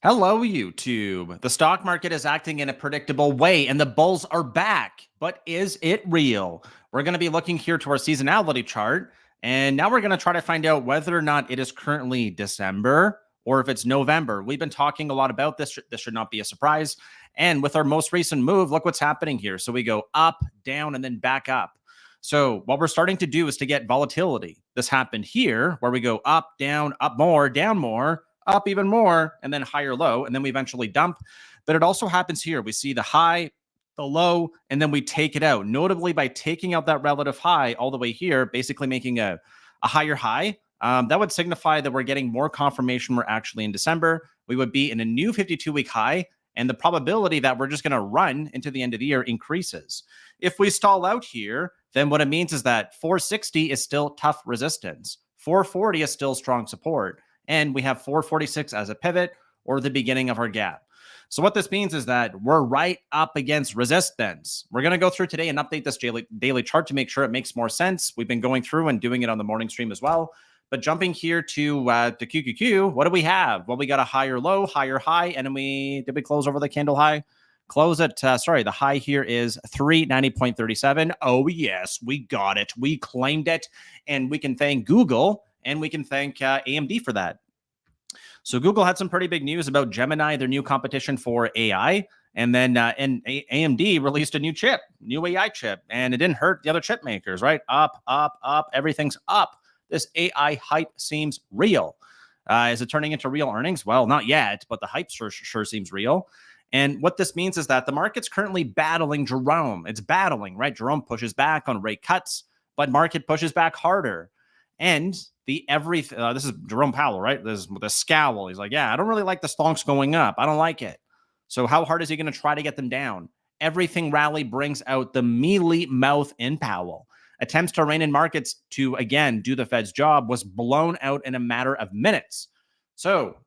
Hello, YouTube. The stock market is acting in a predictable way and the bulls are back. But is it real? We're going to be looking here to our seasonality chart. And now we're going to try to find out whether or not it is currently December or if it's November. We've been talking a lot about this. This should not be a surprise. And with our most recent move, look what's happening here. So we go up, down, and then back up. So what we're starting to do is to get volatility. This happened here where we go up more, down more, up even more, and then higher low, and then we eventually dump. But it also happens here. We see the high, the low, and then we take it out, notably by taking out that relative high all the way here, basically making a higher high. That would signify that we're getting more confirmation we're actually in December. We would be in a new 52-week high, and the probability that we're just going to run into the end of the year increases. If we stall out here, then what it means is that 460 is still tough resistance. 440 is still strong support. And we have 446 as a pivot or the beginning of our gap. So what this means is that we're right up against resistance. We're going to go through today and update this daily chart to make sure it makes more sense. We've been going through and doing it on the morning stream as well. But jumping here to QQQ, what do we have? Well, we got a higher low, higher high, and then did we close over the candle high? Close it. The high here is 390.37. Oh, yes, we got it. We claimed it. And we can thank Google and we can thank AMD for that. So Google had some pretty big news about Gemini, their new competition for AI. And then AMD released a new AI chip, and it didn't hurt the other chip makers, right? Up, up, up, everything's up. This AI hype seems real. Is it turning into real earnings? Well, not yet, but the hype sure seems real. And what this means is that the market's currently battling Jerome. It's battling, right? Jerome pushes back on rate cuts, but market pushes back harder. And this is Jerome Powell, right? This with a scowl. He's like, yeah, I don't really like the stocks going up. I don't like it. So how hard is he going to try to get them down? Everything rally brings out the mealy mouth in Powell. Attempts to rein in markets to, again, do the Fed's job was blown out in a matter of minutes. So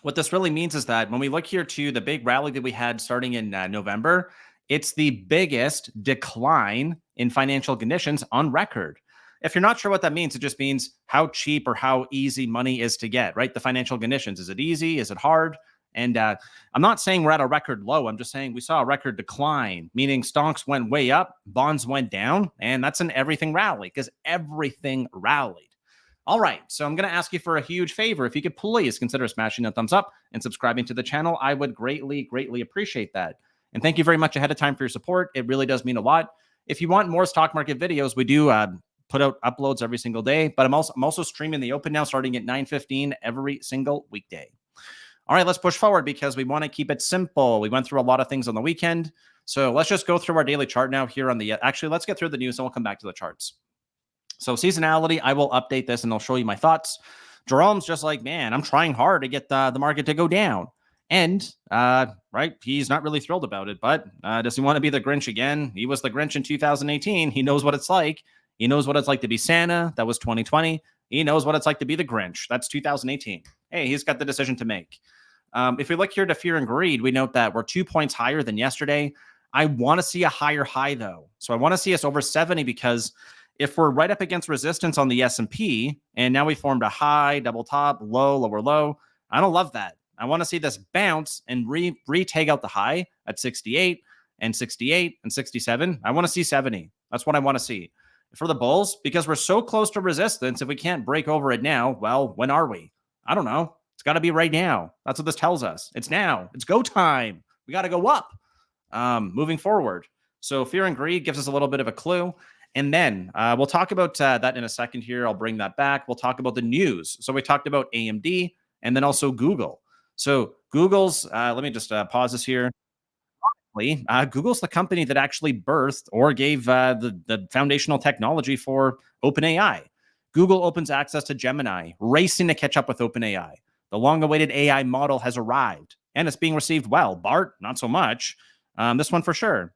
what this really means is that when we look here to the big rally that we had starting in November, it's the biggest decline in financial conditions on record. If you're not sure what that means, it just means how cheap or how easy money is to get, right? The financial conditions. Is it easy? Is it hard? And I'm not saying we're at a record low. I'm just saying we saw a record decline, meaning stocks went way up, bonds went down, and that's an everything rally because everything rallied. All right, so I'm going to ask you for a huge favor. If you could please consider smashing that thumbs up and subscribing to the channel, I would greatly, greatly appreciate that. And thank you very much ahead of time for your support. It really does mean a lot. If you want more stock market videos, we do put out uploads every single day, but I'm also streaming the open now starting at 9:15 every single weekday. All right, let's push forward because we want to keep it simple. We went through a lot of things on the weekend. So let's just go through our daily chart now here on the, actually, let's get through the news and we'll come back to the charts. So seasonality, I will update this and I'll show you my thoughts. Jerome's just like, man, I'm trying hard to get the market to go down. And, right, he's not really thrilled about it, but does he want to be the Grinch again? He was the Grinch in 2018. He knows what it's like. He knows what it's like to be Santa. That was 2020. He knows what it's like to be the Grinch. That's 2018. Hey, he's got the decision to make. If we look here to fear and greed, we note that we're 2 points higher than yesterday. I want to see a higher high, though. So I want to see us over 70 because if we're right up against resistance on the S&P, and now we formed a high, double top, low, lower low, I don't love that. I want to see this bounce and re-take out the high at 68 and 68 and 67. I want to see 70. That's what I want to see. For the bulls, because we're so close to resistance, if we can't break over it now, well, when are we? I don't know. It's got to be right now. That's what this tells us. It's now. It's go time. We got to go up moving forward. So fear and greed gives us a little bit of a clue. And then we'll talk about that in a second here. I'll bring that back. We'll talk about the news. So we talked about AMD and then also Google. So Google's, let me just pause this here. Google's the company that actually birthed or gave the foundational technology for OpenAI. Google opens access to Gemini, racing to catch up with OpenAI. The long-awaited AI model has arrived, and it's being received well. Bart, not so much. This one for sure.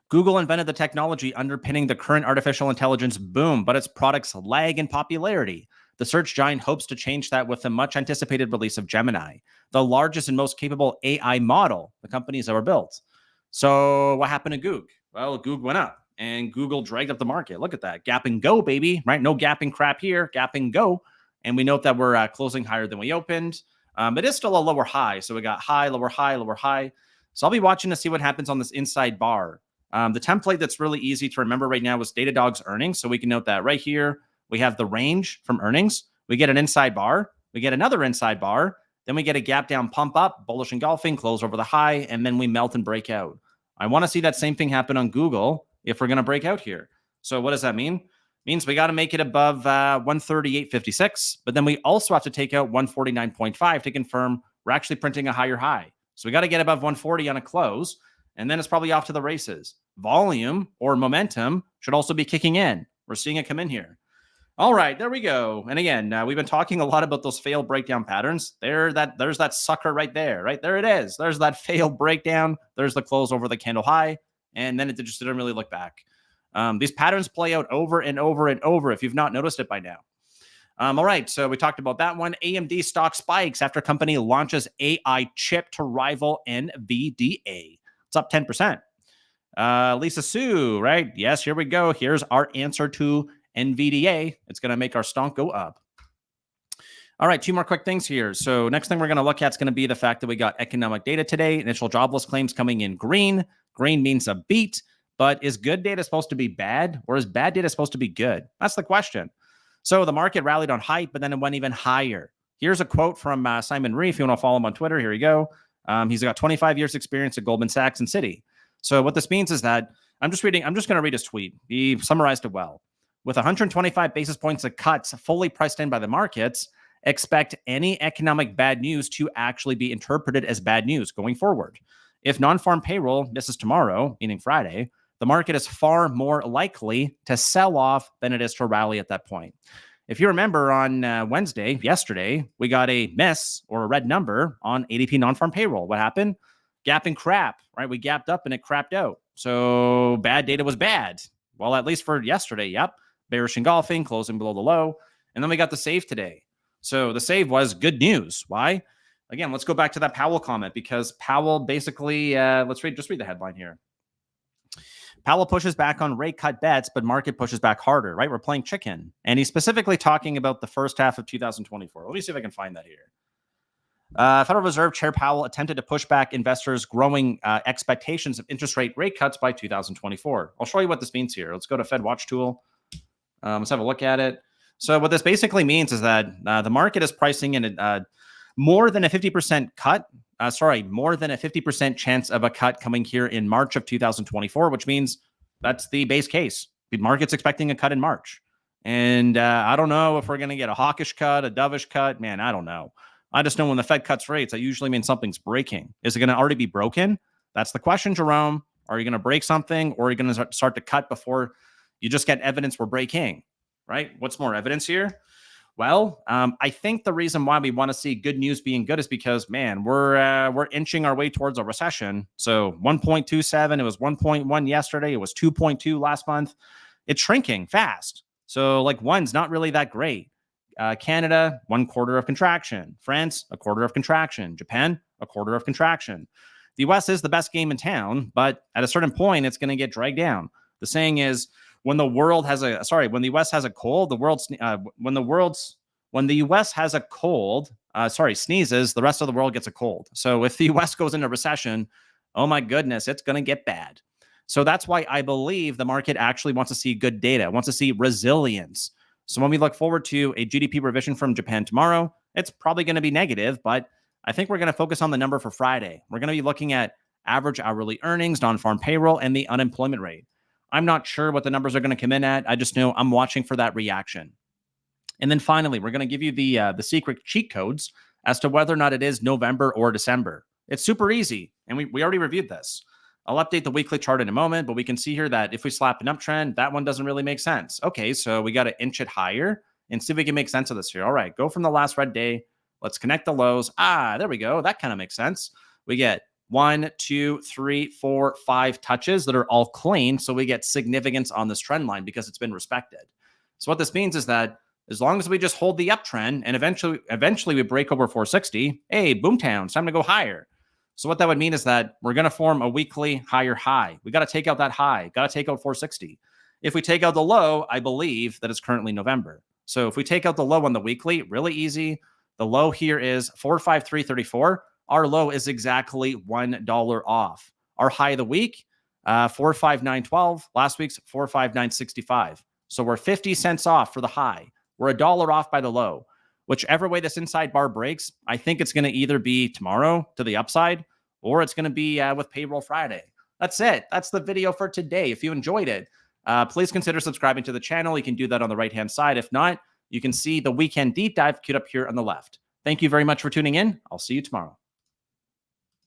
Google invented the technology underpinning the current artificial intelligence boom, but its products lag in popularity. The search giant hopes to change that with the much-anticipated release of Gemini, the largest and most capable AI model the company's ever built. So what happened to Goog? Well, Goog went up, and Google dragged up the market. Look at that. Gap and go, baby, right? No gapping crap here. Gap and go. And we note that we're closing higher than we opened. It is still a lower high. So we got high, lower high, lower high. So I'll be watching to see what happens on this inside bar. The template that's really easy to remember right now was Datadog's earnings. So we can note that right here, we have the range from earnings. We get an inside bar. We get another inside bar. Then we get a gap down pump up, bullish engulfing, close over the high, and then we melt and break out. I want to see that same thing happen on Google if we're going to break out here. So what does that mean? Means we got to make it above 138.56, but then we also have to take out 149.5 to confirm we're actually printing a higher high. So we got to get above 140 on a close, and then it's probably off to the races. Volume or momentum should also be kicking in. We're seeing it come in here. All right, there we go. And again, we've been talking a lot about those failed breakdown patterns. There's that sucker right there, right? There it is. There's that failed breakdown. There's the close over the candle high, and then it just didn't really look back. These patterns play out over and over and over if you've not noticed it by now. All right, so we talked about that one. AMD stock spikes after company launches AI chip to rival NVDA. It's up 10%. Lisa Sue, right? Yes, here we go. Here's our answer to NVDA. It's going to make our stock go up. All right, two more quick things here. So next thing we're going to look at is going to be the fact that we got economic data today. Initial jobless claims coming in green. Green means a beat, but is good data supposed to be bad, or is bad data supposed to be good? That's the question. So the market rallied on hype, but then it went even higher. Here's a quote from Simon Ree. If you want to follow him on Twitter, here you go. He's got 25 years experience at Goldman Sachs and Citi. So what this means is that I'm just going to read his tweet. He summarized it well. With 125 basis points of cuts fully priced in by the markets, expect any economic bad news to actually be interpreted as bad news going forward. If non-farm payroll misses tomorrow, meaning Friday, the market is far more likely to sell off than it is to rally at that point. If you remember on yesterday, we got a miss or a red number on ADP non-farm payroll. What happened? Gap and crap, right? We gapped up and it crapped out. So bad data was bad. Well, at least for yesterday, yep. Bearish engulfing, closing below the low. And then we got the save today. So the save was good news. Why? Again, let's go back to that Powell comment, because Powell basically, just read the headline here. Powell pushes back on rate cut bets, but market pushes back harder, right? We're playing chicken. And he's specifically talking about the first half of 2024. Let me see if I can find that here. Federal Reserve Chair Powell attempted to push back investors' growing expectations of interest rate cuts by 2024. I'll show you what this means here. Let's go to Fed Watch Tool. Let's have a look at it. So what this basically means is that the market is pricing in more than a 50% cut. More than a 50% chance of a cut coming here in March of 2024, which means that's the base case. The market's expecting a cut in March. And I don't know if we're going to get a hawkish cut, a dovish cut. Man, I don't know. I just know when the Fed cuts rates, that usually means something's breaking. Is it going to already be broken? That's the question, Jerome. Are you going to break something, or are you going to start to cut before you just get evidence we're breaking, right? What's more evidence here? Well, I think the reason why we want to see good news being good is because, man, we're inching our way towards a recession. So 1.27, it was 1.1 yesterday. It was 2.2 last month. It's shrinking fast. So like one's not really that great. Canada, 1/4 of contraction. France, 1/4 of contraction. Japan, 1/4 of contraction. The US is the best game in town, but at a certain point, it's going to get dragged down. The saying is, when the US has a cold, when the US has a cold, sneezes, the rest of the world gets a cold. So if the US goes into recession, oh my goodness, it's going to get bad. So that's why I believe the market actually wants to see good data, wants to see resilience. So when we look forward to a GDP revision from Japan tomorrow, it's probably going to be negative, but I think we're going to focus on the number for Friday. We're going to be looking at average hourly earnings, non-farm payroll, and the unemployment rate. I'm not sure what the numbers are going to come in at. I just know I'm watching for that reaction. And then finally, we're going to give you the secret cheat codes as to whether or not it is November or December. It's super easy, and we already reviewed this. I'll update the weekly chart in a moment, but we can see here that if we slap an uptrend, that one doesn't really make sense. Okay, so we got to inch it higher and see if we can make sense of this here. All right, go from the last red day. Let's connect the lows. There we go. That kind of makes sense. We get 1, 2, 3, 4, 5 touches that are all clean. So we get significance on this trend line because it's been respected. So what this means is that as long as we just hold the uptrend and eventually we break over 460, hey, boomtown, it's time to go higher. So what that would mean is that we're going to form a weekly higher high. We got to take out that high, got to take out 460. If we take out the low, I believe that it's currently November. So if we take out the low on the weekly, really easy, The low here is 453.34. Our low is exactly $1 off. Our high of the week, 459.12. Last week's 459.65. So we're 50 cents off for the high. We're $1 off by the low. Whichever way this inside bar breaks, I think it's going to either be tomorrow to the upside or it's going to be with payroll Friday. That's it. That's the video for today. If you enjoyed it, please consider subscribing to the channel. You can do that on the right-hand side. If not, you can see the weekend deep dive queued up here on the left. Thank you very much for tuning in. I'll see you tomorrow.